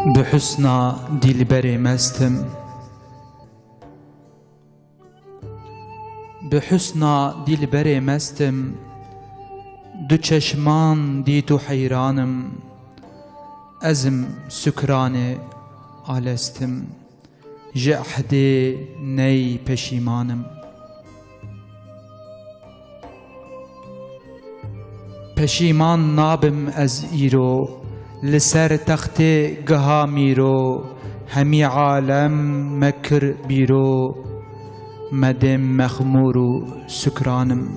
بحسنا دلبر مستم بحسنا دلبر مستم دو چشمان دیتو حیرانم ازم سکران آلستم جعهد نی پشیمانم پشیمان نابم از ایرو لسر تخت گها میرو همی عالم مکر بیرو مدم مخمور و سکرانم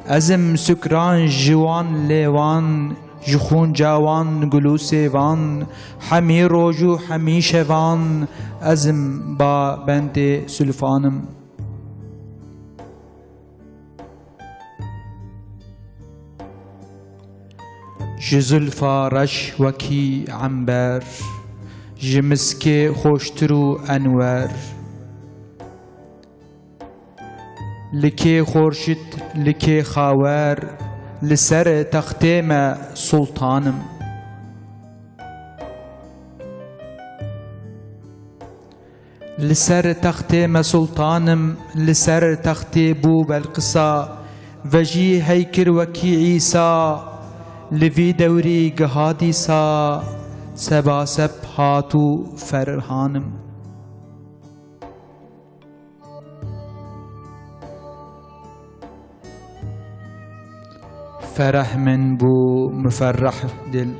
ازم سکران جوان لیوان جخون جوان گلو سیوان همی روجو همی شوان ازم با بند سلفانم جزلفا رش وکی عنبر جمسک خوشترو انور لکی خورشید لکی خاور لسر تختیم سلطانم لسر تختیم سلطانم لسر تخت بو بلقصا وجی هیکر وکی عیسا لوی دوری گهادی سا سبا سب هاتو فرهانم فرح من بو مفرح دل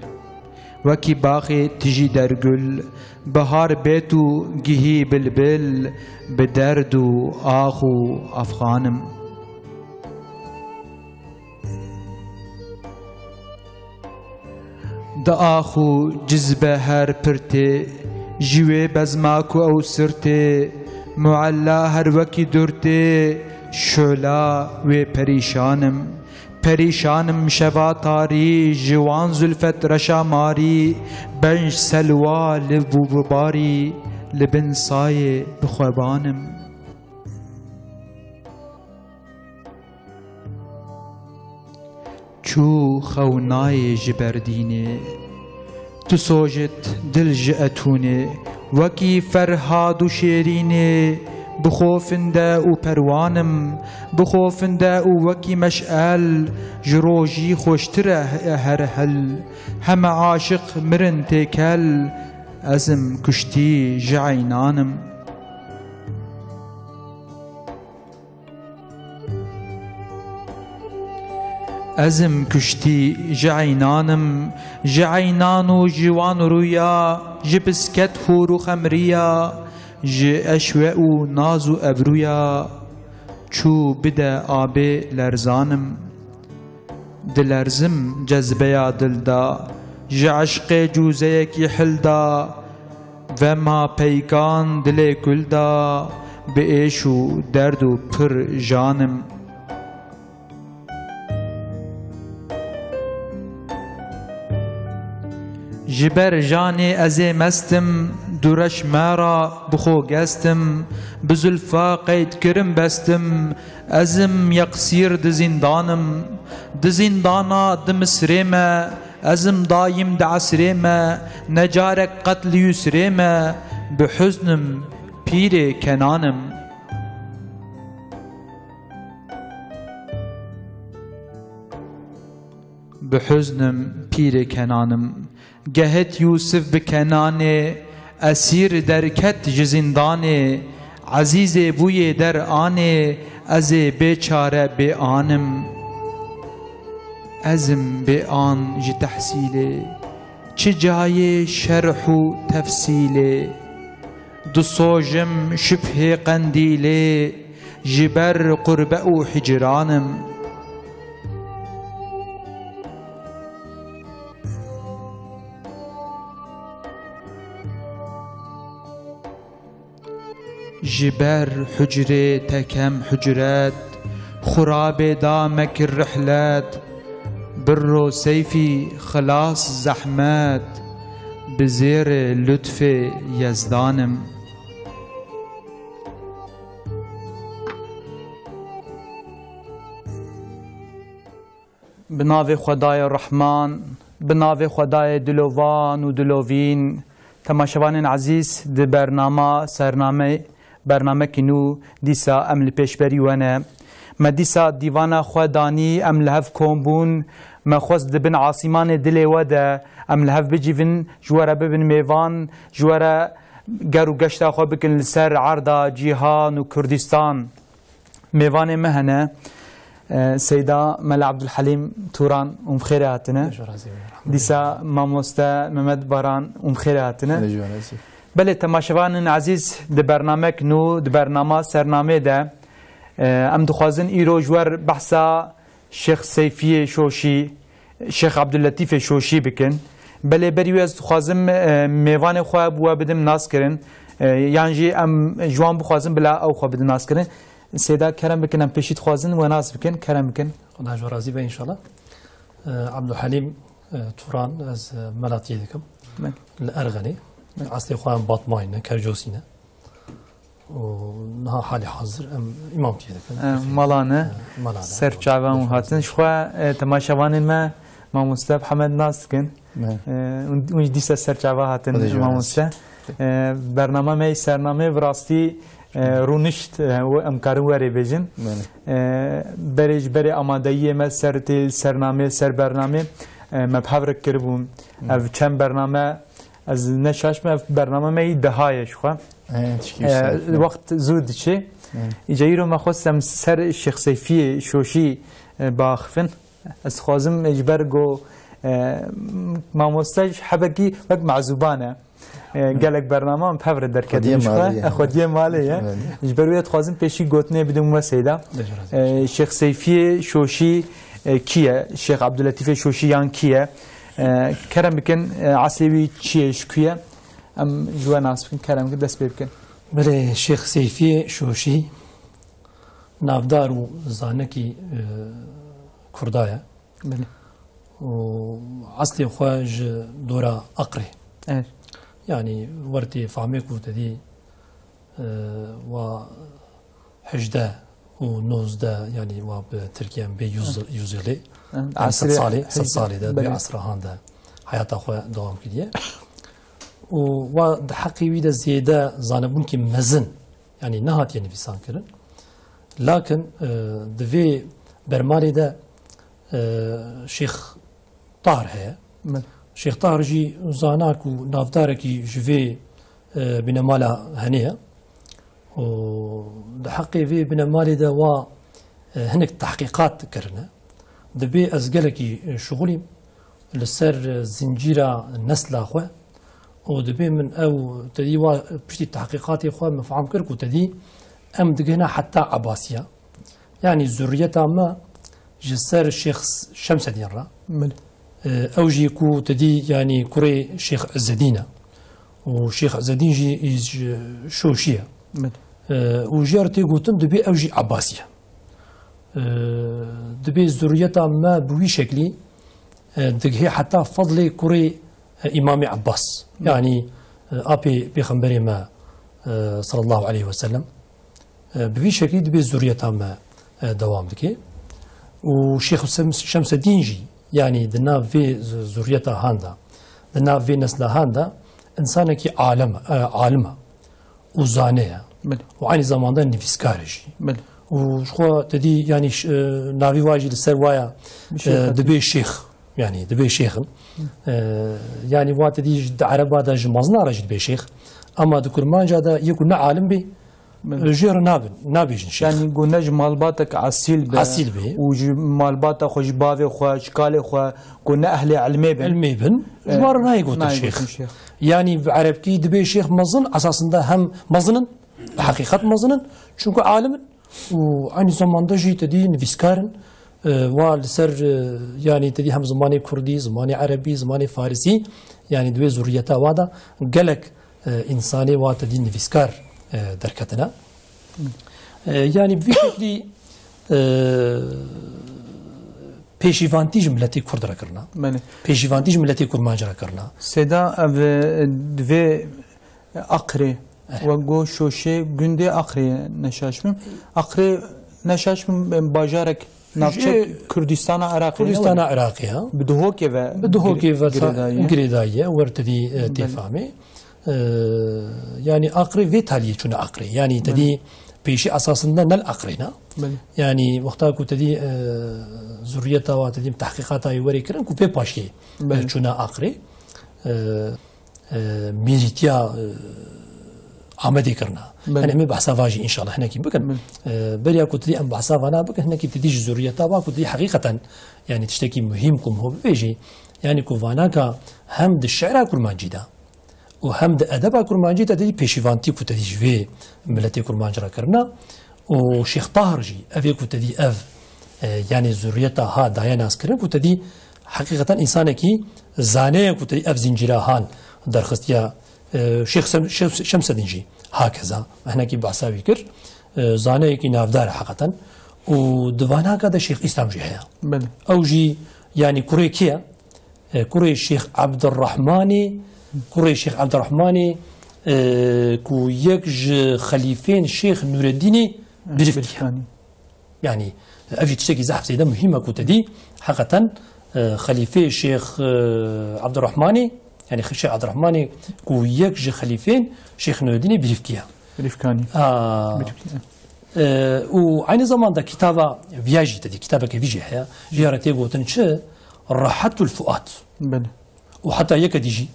وکی باغی تجی در گل بهار بیتو گیهی بلبل بدرد و آخو افغانم دا آخو جذبه هر پرته جوی بزماکو او سرته معلا هر وکی درته شولا و پریشانم پریشانم شوا تاری جوان زلفت رشا ماری بنج سلوا لبو باری لبن سایه بخوابانم چو خونای جبردینه تو سوجت دل جأتونه وکی فرهاد و شیرینه بخوفنده و پروانم بخوفنده و وکی مشعل جروجی خوشتره هر هل هم عاشق مرن تکل ازم کشتی جعینانم ازم کشتی جعینانم جعینان و جوان رویا جبسکت هور و خمریا ج اشوه و ناز و ابرویا چو بده آبه لرزانم دلرزم جذبه دل دا ج عشق جوزه کی حل دا و ما پیکان دل کل دا به عیش و درد و پر جانم جبر جانی از مستم دورش مرا بخو گستم بزلفا قید کرم بستم ازم یقصیر دزیندانم دزیندانا دمسرمه ازم دایم دعسرمه نجارک قتل یسرمه بحزنم پیر کنانم بحزنم پیر کنانم گهت یوسف بکنانه اسیر درکت جزندانه عزیز بوی در آنه از بیچاره به آنم ازم به آن ج تحصیله چه جای شرح و تفصیله دو سوجم شبه قندیله جبر قربه و حجرانم جبر حجره تكم حجرات خراب دامك الرحلات برو سيفي خلاص زحمات بزير لطف يزدانم بناو خدای رحمان، بناو خدای دلوان و دلوین، تماشوان عزیز د برنامه کنو دیسا ام لپیشبری ونه ما دیسا دیوانا خودانی ام لحف کمبون ما خواست دبن عاصمان دل وده ام لحف بجیون جواره ببن میوان جواره گرو گشتا خو بکن لسر عرضا جیهان و کردستان میوان مهنه سيدة ملا عبد الحليم توران خيراتنا ديسا ماموستا محمد باران خيراتنا بله تماشوان عزيز د برنامج نو د برنامه سرنامه ده ام دخوازن ایرو جوار بحثا شيخ سيفي شوشي شيخ عبد اللطيف شوشي بكن بله بريوز خوازم میوان خو بو بدم ناس کرن يعني ام جوان بخوازم بلا او خو بدم ناس کرن سيدا كرم بكن ام بيشيت خوازن وناس بكن كرم بكن خدا جو راضي به ان شاء الله عبد الحليم توران از ملاتي دكم الارغني اصلي خوان باطماين كرجوسينا ونها حالي حاضر امامتي دكم مالانا سر جاوان هاتن شخوا تماشاوان ما مستر محمد ناس كن ونج ديسا سر جاوا هاتن ما مستر برنامه مي سرنامه براستي رونشت و امکار وری بجن برج بری آمادگی ما سرنامه سر برنامه ما بحور کربون اف چند برنامه از نشاش ما برنامه می دهایش خو وقت زود چه ایجایی رو ما خواستم سر شیخ سیفی شوشی باخفن از خوازم اجبر گو ما مستج حبکی وقت معزوبانه قالك برنامه بحفر دركت اخذ ماليه اجبرويت خوازم بيشي قوتني بدون مسيده شيخ سيفي شوشي كيا شيخ عبد اللطيف شوشي يان كيا كرم بكن عسلوي تشيش كيا ام جوا ناس بكن كرم دس بكن بله شيخ سيفي شوشي نافدارو زانكي كردايا بله وعسلي خواج دورا اقري يعني ورتي فاميكو تدي و حجده ونوزده يعني و بتركيا بيوزلي ست صالي ده بعصر هاندا حياة أخوة دوام كديه و حقي ويدا زيادة زانبون كي مزن يعني نهات يعني في سانكرن لكن دفي برمالي ده شيخ طاهر هي شيخ طاهر جي زاناك و نافداركي جوي بنمالا هنيه و حقي في بنمالي ده و هناك تحقيقات كرنا دبي ازقلكي شغلي لسر زنجيره النسل اخوه ودبي من او تدي و بشتي تحقيقات اخوه مفعم كركو تدي ام دقنا حتى عباسيه يعني ذريتها ما جسر الشيخ شمس الدين را اوجي كو تدي يعني كوري شيخ عز الدين وشيخ عز الدين جي شوشيه وجارتي قلتن دبي اوجي عباسيه دبي ذريتها ما بوي شكلي دقهي حتى فضلي كوري امام عباس يعني ابي بيغمبري ما صلى الله عليه وسلم بوي شكلي دبي ذريتها ما دوام دكي وشيخ شمس الدين جي يعني دنا في ذريتها هاندا دنا في نسلها هاندا انسانك عالمه وزانيه وعين زمان ده نفسكارجي وشخوا تدي يعني نافي واجي للسروايا دبي الشيخ يعني دبي الشيخ يعني واتدي عربا دا جمازنا رجل دبي الشيخ اما دكر ما جادا يكون عالم بي جير نابي يعني قلنا جمالباتك عسيل بي وجمالباتك خوش باوي خوش كالي خو قلنا اهل علمي بن جوار ناي قلت الشيخ يعني بعربكي دبي الشيخ مظن اساسا ده هم مظنا حقيقه مظنا شنكو عالم وعين زمان ده جي تدي نفسكارن والسر يعني تدي هم زماني كردي زماني عربي زماني فارسي يعني دوي ذريتها وادا قالك انساني واتدي نفسكار دركتنا يعني بشكل پیشیوانتیج ملتی کرد را کرنا پیشیوانتیج ملتی کرمانج را کرنا سدا دوی اقری و گو شوشه گنده اقری نشاشم باجارک نافچه کردستان عراقی بدهوکی و گریداییه ورتدی تفهمی يعني أقري فيتالي شنو أقري يعني تدي بيشي أساسا نل أقرينا يعني وقتها كنت تدي زريتها وتدي تحقيقاتها يوري كرن كوبي باشي شنو أقري ميريتيا عمدي كرنا أنا مي بحثا فاجي إن شاء الله هنا كي بكن بريا كنت لي أم بحثا فانا بكن هنا كي تديش زريتها وكنت لي حقيقة يعني تشتكي مهمكم هو بيجي يعني كوفاناكا هم الشعر كرمانجيدا وهم أدب كرمانجيدا تدي بيشيفانتي كنت تدي في ملتي كرمانجرا كرنا وشيخ طاهرجي أبي كنت تدي يعني زريتها ها دايناس كرن كنت تدي حقيقة إنسانكي زانية كنت تدي زنجيراهان درخستيا شيخ شمس الدينجي هكذا احنا كي بحثاوي كر زانه كي نافدار حقيقه ودفانا كذا شيخ اسلام جهه او جي يعني كوريكيا كوري الشيخ عبد الرحمن كوري الشيخ عبد الرحمن كو يكج خليفين الشيخ نور الدين بريفكاني يعني اجي تشكي زحف سيده مهمه كنت دي حقيقه خليفه الشيخ عبد الرحمن يعني الشيخ عبد الرحمن كو يكج خليفين شيخ نور الدين بريفكاني وعين زمان ده كتابه فياجي تدي كتابه كفيجي هي جيرتي قوتن شو راحت الفؤاد بل وحتى يكديجي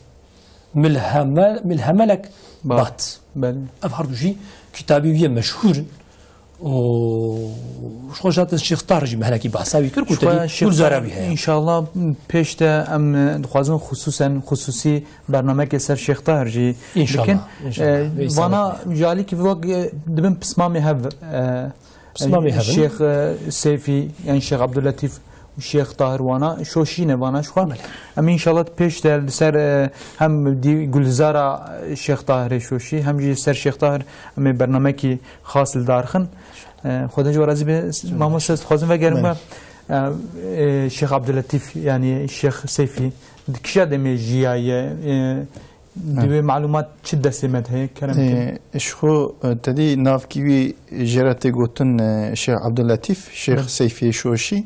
ملهملك بات بل افهر شيء كتابي مشهور وشخصات الشيخ طارجي مهلكي بحثاوي كر كنت كل زراوي ان شاء الله بيشتا ام دخوازن خصوصي برنامج كسر شيخ طارجي ان شاء الله وانا جالي كيف وقت دبن بسمامي هذا الشيخ سيفي يعني الشيخ عبد اللطيف الشيخ طاهر وانا شوشينه وانا شو امين ان شاء الله بيشتا سر هم دي گلزارا الشيخ طاهر شوشي هم جي سر الشيخ طاهر ام برنامجي خاص لدارخن خدا جو رازي به ماموس خوازم و گرم الشيخ عبد اللطيف يعني الشيخ سيفي كشا دمي جيايه دي معلومات شده سمت هي كلام شخو تدي ناف كيوي جراتي قوتن الشيخ عبد اللطيف الشيخ سيفي شوشي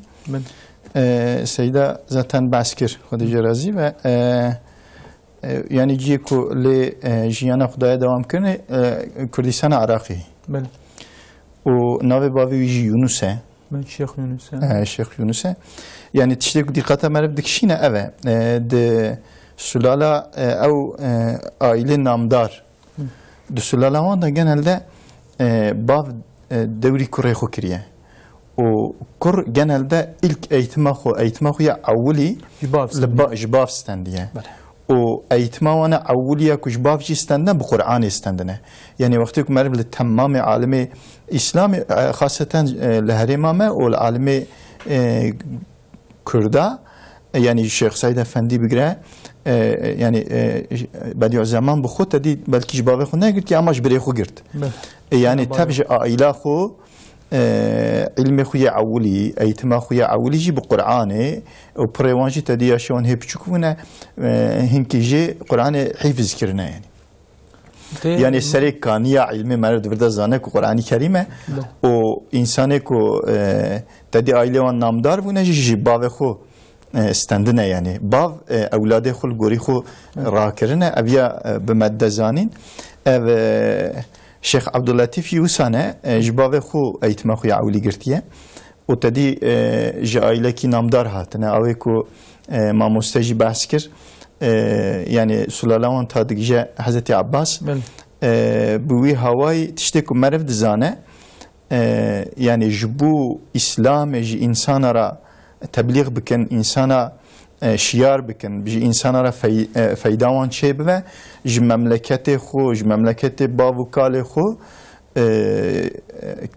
سيدا زاتن باسكر خدا جرازي و يعني جيكو ل جيانا خدايا دوام كرنه كردستان عراقي بله وناوي باوي يجي يونس الشيخ يونس الشيخ يونس يعني تشتكي دقة مرة بدكشينة أبا د سلالة أو عائلة نامدار د سلالة وانا جنال باف دوري كوري خو كريه وكر جنال ده إلك أيتماخو يا أولي جباف ستانديه و ايتما وانا اوليه كجباف جي استندنا بقران استندنا يعني وقتك مرب للتمام عالم اسلام خاصه لهرمامه والعالم كردا يعني الشيخ سيد افندي بقرا يعني بديع زمان بخوت تدي بلكي جباف خو نگرت اما جبري خو گرت يعني تبج عائله خو علم خويا عولي ايتما خويا عولي جي بقرآن وبريوانجي تدي شلون هي بتشوفونه هنكي جي قرآن حفظ كرنا يعني السريك كان يا علم مرد فرد زانك قرآن كريمه وإنسانك تدي عائلة والنامدار ونجي جي باو خو استندنا يعني باو أولاده خو الجوري خو راكرنا أبيا بمادة زانين الشيخ عبد اللطيف يوسانه جباوه خو ايتما خو عولي گرتيه وتدي جايله كي نامدار هاتنه اوي كو ما مستجي بحث كر يعني سلالان تا دجه حضرت عباس بوي هواي تشتكو مرف دزانه يعني جبو اسلام جي انسان را تبلیغ بکن انسان شیار بکن بجی انسان را فایده‌وان چه بوه ج مملکت خو ج مملکت باوکال خو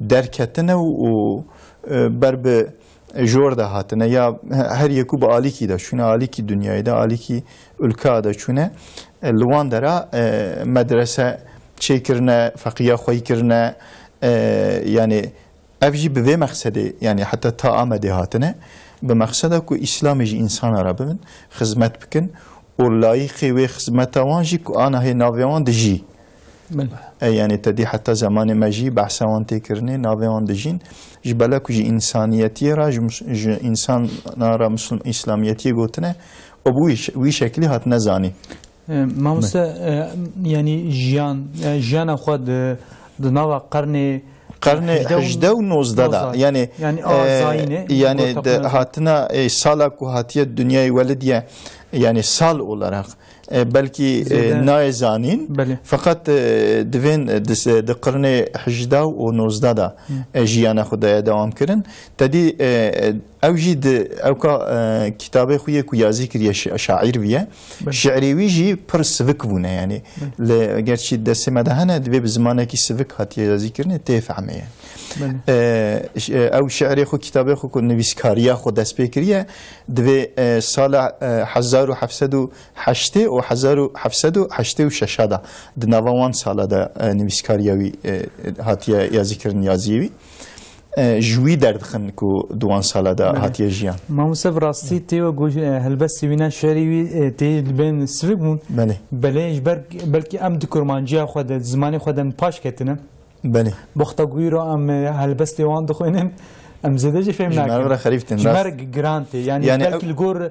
درکتنه و برب جور ده هاتنه یا هر یکو با عالی کی ده چونه عالی کی دنیای ده عالی کی ülke ده چونه لوان درا مدرسه چه کرنه فقیه خوی کرنه yani evji به مقصده yani hatta ta amede hatine به مقصده کو اسلام جی انسان را ببین خدمت بکن و لایقی و خدمت وان جی کو آنها هی ناویان دجی يعني تدي حتى زمان ماجي بحثوان تكرني ناويان دجين جبلا كو جي انسانيتي را انسان را مسلم اسلاميتي قوتنا وبوي وي شكلي هات نزاني ما مسا يعني جيان خود دنوا قرن 18 و 19 دا يعني يعني هاتنا سالك وهاتيه الدنيا ولديه يعني سال olarak belki naezanin fakat divin de qarne 18 و 19 da jiyana xudaya devam kirin tedi اوجد اوكا كتابه خويه كو يازي كريه شاعر بيه شعري ويجي پر سفك بونه يعني لگرچی دسمه دهنه دبي بزمانه کی سفك هاتي يازي كرنه تفهمه يعني او شعري خو كتابه خو كو نويسكاريا خو دس بكريه دبي سال 1708 و 1706 دا دناوان سال دا نويسكارياوي هاتي يازي كرن يازيوي جوی دردخن کو دوان ساله دا هاتیه جیان ما مصف راستی تیو گوش هلبس وینا شریوی تی بین سفگون بله بلکی ام دکرمانجی خود زمانی خودن پاش کتنم بله بختا گوی رو ام هلبس تیوان دخوینم ام زدهش فهم نکن جمر خریفتن جمر گرانتی یعنی بلکی الگور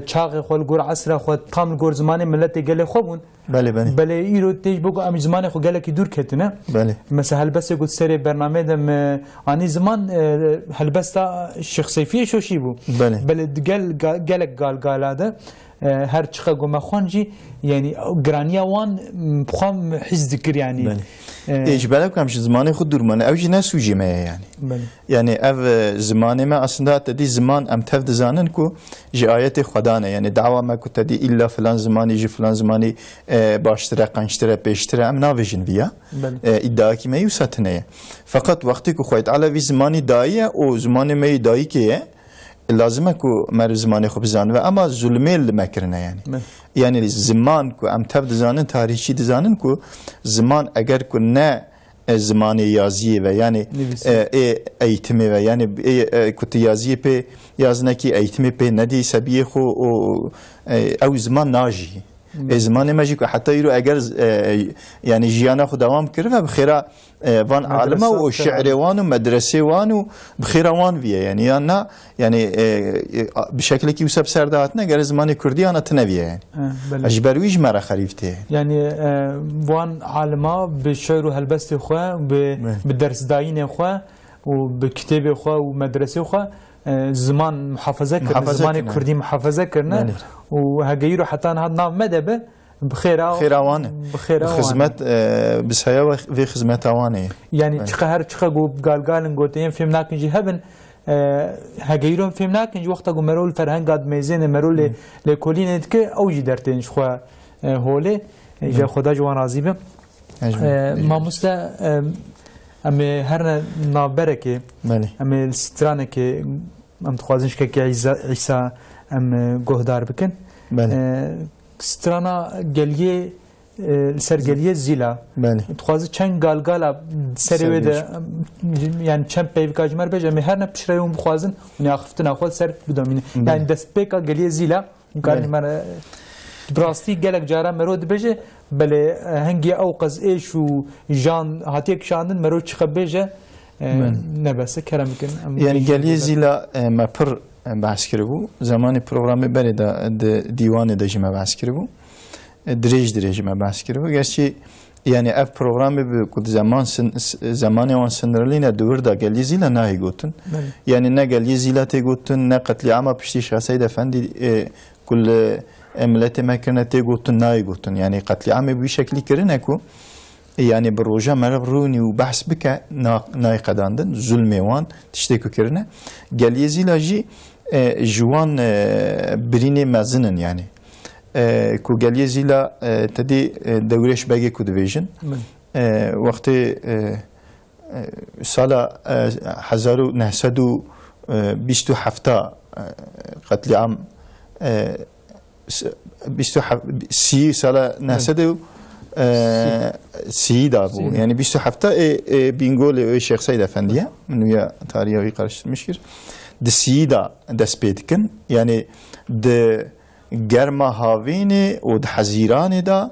چاق خود الگور عصر خود تام الگور زمانی ملت گله خوبون بله ایرو تیج بگو ام زمان خو گله کی دور کتنه مثلا هلبس گفت سری برنامه دم آنی زمان هلبس تا شخصیفی شوشی بو بله گلک گالاده هر چقدر گم خونجی یعنی گرانیا وان بخوام حس ذکر يعني اجبارك كمش زماني خود دورمانه اوجي نسوجي ما يعني اف زماني ما اصلا تدي زمان ام تفد زانن كو جي ايات خدانه يعني دعوه ما كنت تدي الا فلان زماني جي فلان زماني باشتره قنشتره بيشتره ام نافيجن فيا ادعاكي ما يوساتنه فقط وقتك خويت على في زماني دايه او زماني ما داي كي لازم اكو مر زماني خو بزان اما ظلمي المكرنه يعني الزمان كو ام تبد زانن تاريخي دزانن كو زمان اگر كو نه زمان يازيه و يعني ايتمي و يعني كنت يازيه بي يازنكي ايتمي بي ندي سبيه خو او زمان ناجي زمان ماجي كو حتى يرو اگر يعني جيانا خو دوام كره بخيرا وان عالمه وشعر وان ومدرسه وان بخيرا وان فيها يعني انا يعني بشكل كي وسب سرداتنا غير زمان كردي انا تنبيه يعني اجبرويج مره خريفته يعني وان عالمه بالشعر وهالبست خو بالدرس داين خو وبكتاب خو ومدرسه خو زمان محافظه كرنا زمان كردي محافظه كرنا وهجيرو حتى هذا نام مدبه بخيراوان خدمت بسهيا في خدمت اوانه يعني تقهر تقو قال قوتين فيم ناكنجي هبن هجيرون فيم ناكنجي وقت اقو مرول فرهنگ قاد ميزين مرول لكولين دك اوجي درتين خو هوله جا خدا جوان راضي به ما مستا ام هر نابركه ام السترانك ام تخوازنش كي عيسى ام گهدار بكن سترانا گلیه سرگلیه زیلا تخوازی چند گالگالا سری ده يعني چند پیوکاج مر بجه می هر نپشریون بخوازن ونی آخفتن آخواد سر بدامینه يعني دست پیکا گلیه زیلا مکانی مر براستی گلک جارا مرود بجه بله هنگی اوقز ایش و جان هاتیک شاندن مرود چخب بجه نبسه کرم بکن يعني گلیه زیلا ما پر بحث کربو زمانی پروگرامی بری دا دیوان دجمه بحث کربو دريج ما بحث کربو گرچه يعني اف پروگرامی به کد زمانی وان سنرلینه دور دا گلیزی لا نهی گوتن يعني نه گلیزی لا تی گوتن نه قتل عام پشتی شخصی دفندی كل ملت مكنه تی گوتن نهی گوتن يعني قتل عام به شکلی کرنه کو يعني بروجا مربروني وبحث بك ناي قداندن ظلمي وان تشتكو كرنا جاليزي لاجي جوان بريني مازنن يعني كو جاليزي لا تدي دوريش باقي كو ديفيجن وقت سالا 1927 قتل عام 27 سالا 900 سيدا بو يعني 27 بينقول الشيخ سيد افنديه من ويا تاريخي قرش مشكل د سيدا دسبيتكن يعني د جرما هافيني ود حزيران دا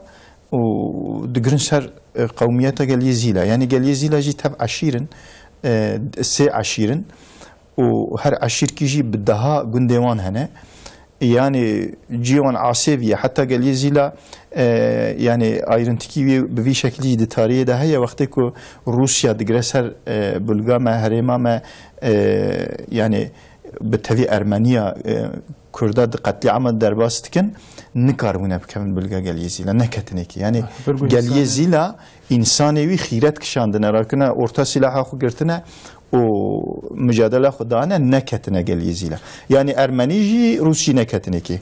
ود جرنسر قوميته جاليزيلا يعني جاليزيلا جي تبع عشيرن سي عشيرن وهر عشير كيجي بدها قندوان هنا يعني جيوان عاصفية حتى قال يزيلا يعني ايرنتكي بفي شكل جديد تاريخ ده هي وقتكو روسيا دقرسر بلغاما هريماما يعني بتهدي أرمنيا كردا قتل عمل درباستكن نكارونه بكمل بلغا قال يزيلا نكتنيكي يعني قال يزيلا إنساني خيرات كشاندنا راكنا أورتا سلاحا خو قرتنا ومجادله خدانا نكتنا قال يزيلا يعني أرمنيجي روسي نكتنيكي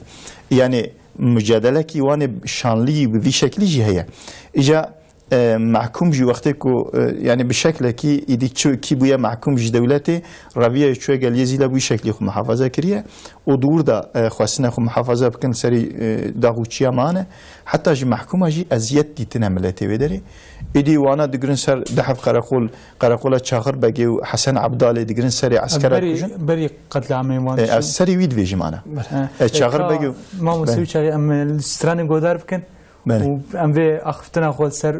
يعني مجادله كي وانا شانلي بذي شكل جي هي إجا محكوم جي وقتكو يعني بشكل كي إدي كي بويا محكوم جي دولتي رابيا شوي قال يزيلا بوي شكل خو محافظة كريه ودور دا خواستنا خو محافظة بكن سري داغوچيا مانه حتى جي محكومة جي أزيت دي تنملتي بدري إدي وانا دقرن سر دحف قراقولة شاخر بقي حسن عبدالي دقرن سري عسكرة بري قتل عميوان سري ويد فيجي معنا شاخر بقي ما مسوي شيء أم الستراني قدار بكن وأم في أخفتنا خول سر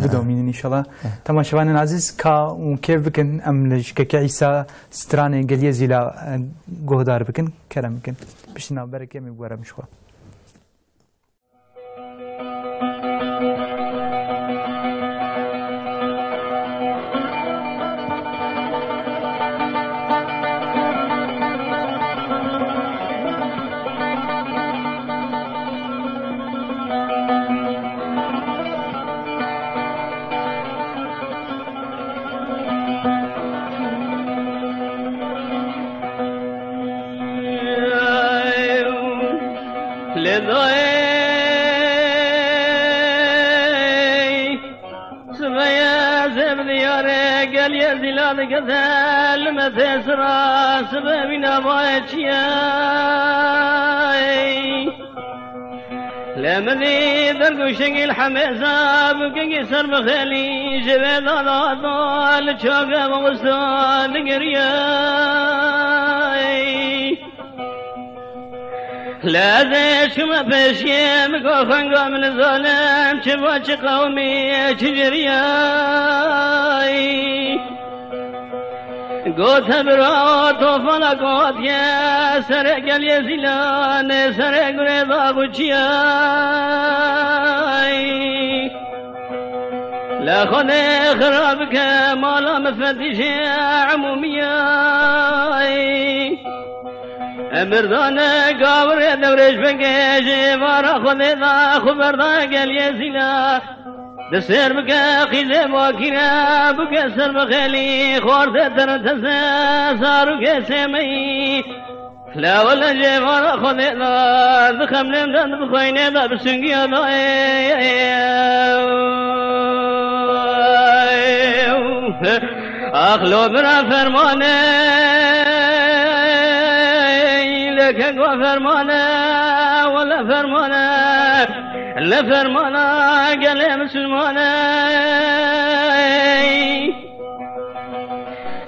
بدومين إن شاء الله تمام شبان عزيز كا وكيف بكن أم لج كعيسى ستراني قليه زلا قدار بكن كلام بكن بشنا بركة مبورة مشوا قذل مثسرا سببنا بايتشياي لمني درقو شقي الحميزة بكي سر بخيلي جبال ضال شوقة وغستان قرياي لا ذيش ما بشيم كوفن قوم الظلم شبوش قومي شجرياي قوت برا طوفنا قوت يا سرق اليزيلان سرق رضا بوشياي لا خلي خرابك مالا مفتش عمومياي مردانا قاور دورش بكيش وارا خلي ذا خبر ذا اليزيلان دسر بكا خيزة واكينا بكا سر بخيلي خورت ترتسا صارو كسمي لا ولا جيفار خذي لا ذخم لمدن بخيني ذا بسنقيا ذا أخلو برا فرماني لك أقوى فرماني ولا فرماني لا فرمانا قال مسلمانا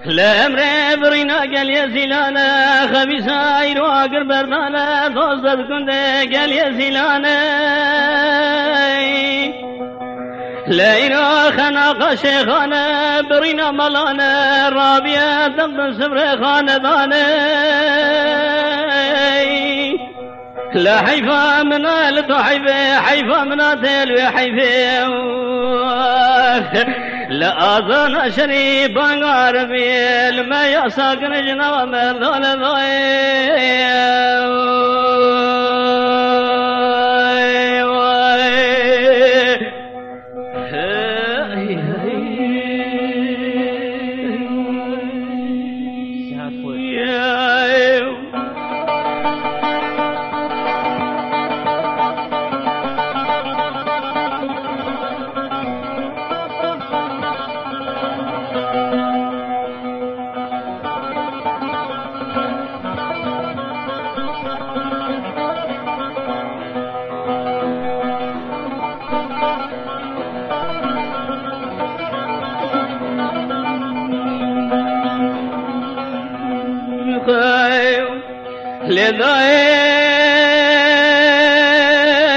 لا امري برينا قال يا زلانا خبيثا يروى قربرنا توصل كنت قال يا زلانا لا يروى خناق شيخانا برينا ملانا رابيا تبدو سبر خاندانا لا حيفا من الضحيفة حيفا من الدل حيفا لا أظن شريف عربي لما يساكن جنوب من ذول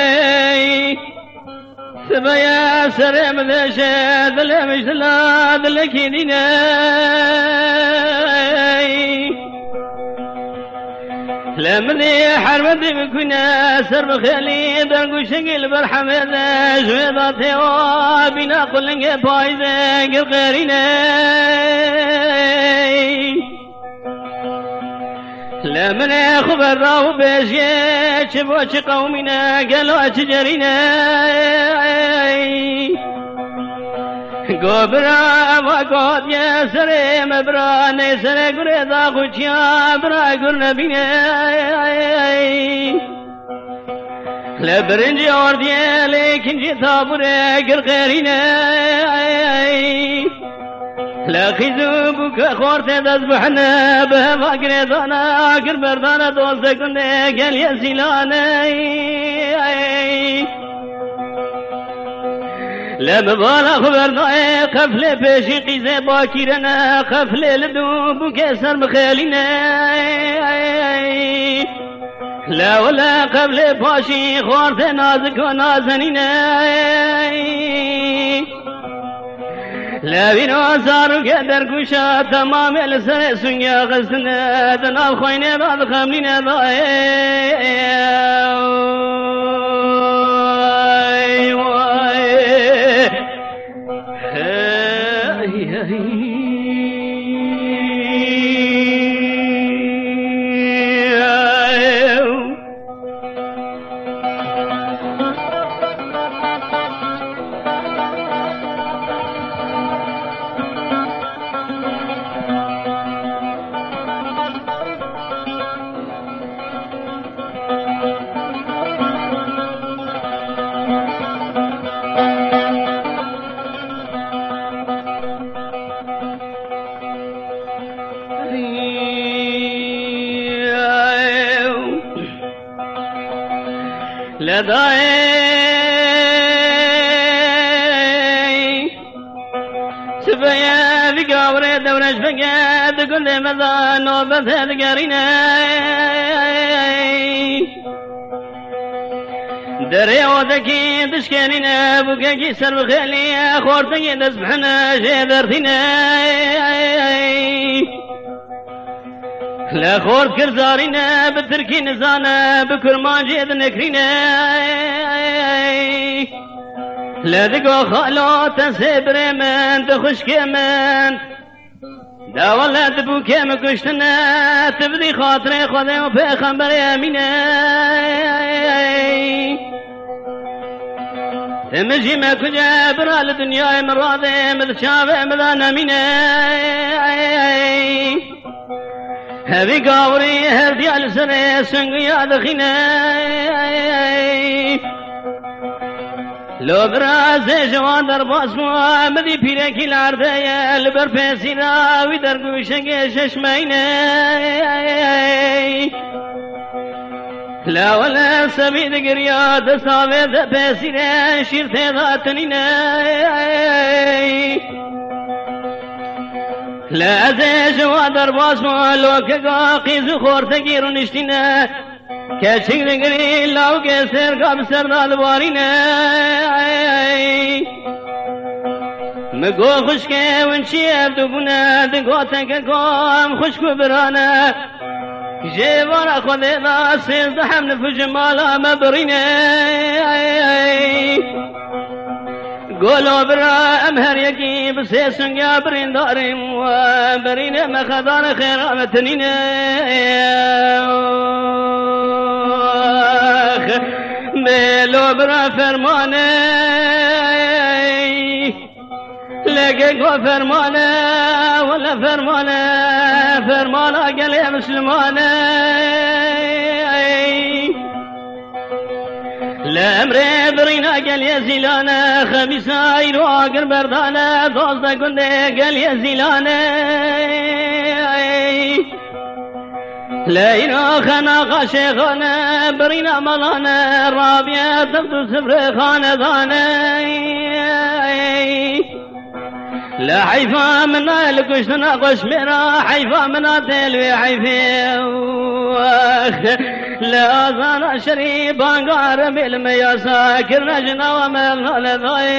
لذاي ثبيا سرم ذشاد لمجلاد لكنيناي لمني حرمتي بكنا سر بخيلي درقو شكل برحمة جويضاتي وابنا قلنك بايزة قرقريني لمني خبر راو بيشي شبوش قومنا قالوا تجريني قبرا وقود يا سري مبرا نسر قريضا خوشيا برا قرنا بيني لبرنجي اوردي لكن جيتا برا قرقريني لا خيزوبك خورت دزبحنا بهما قريضانا قربردانا دوزة كنا قال يا زيلاني لما بالا خبرنا قفل بيشي قيزة باكيرنا قفل لدوب وكسر مخالينا لا ولا قبل باشي خورت نازك ونازنينا لا بينو صاروا قدر كوشا تمام السنة سنيا غسنا دنا خوينا بعد خاملين لداي سبيا بقاوري دورش بقاد كل مذان وبث ذكرينا دري وذكي تشكيننا بقاكي سر بخيلي خورتك تسبحنا شيدرتنا لا خور كرزارينا بتركي نزانا بكرمان جيد نكرينا لا دقو خالو تنسبر من تخش كمان دا والله تبو كم كشتنا تبدي خاطري خذي وفي خنبر يمينا تمشي ما كجابر على الدنيا مراضي مذشافة مذانا مينا هذي قاوري هردي على سنة سنقيا دخينا لو برازي جوان درباس مدي بيركي العردية البرفيسينا ويدرقو شنقي ششمينا لا ولا سبيد قرياد صابي ذباسينا شيرتي ذاتنينا لا أزيج وادر باسمو لوك قاقي زخور تقير نشتنا كاشك نقري لاو كسر قاب سرنا البارينا مقو خشكي ونشي أبدوبنا دقو تنككم خشكو برانا جيبانا خذينا سيزدحم نفجمالا مبرينا قولوا برا أمهر يكي بسيسن يا برين دارم وبرين مخدان خير أمتنين ميلو برا فرماني لقيقو فرماني ولا فرماني قال يا مسلماني لا أمري برينا قال يا زيلانا خميسا يرو عقر بردانا دوزدا كنده قال يا زيلانا لا يرو خنا شيخانا برينا ملانا رابيا تبدو سفر خاندانا لا حيفا منا لكشتنا قشمرا حيفا منا تلوي حيفي لا زانا شريبا قارب المياسا كرنا جنا ومغنى لذاي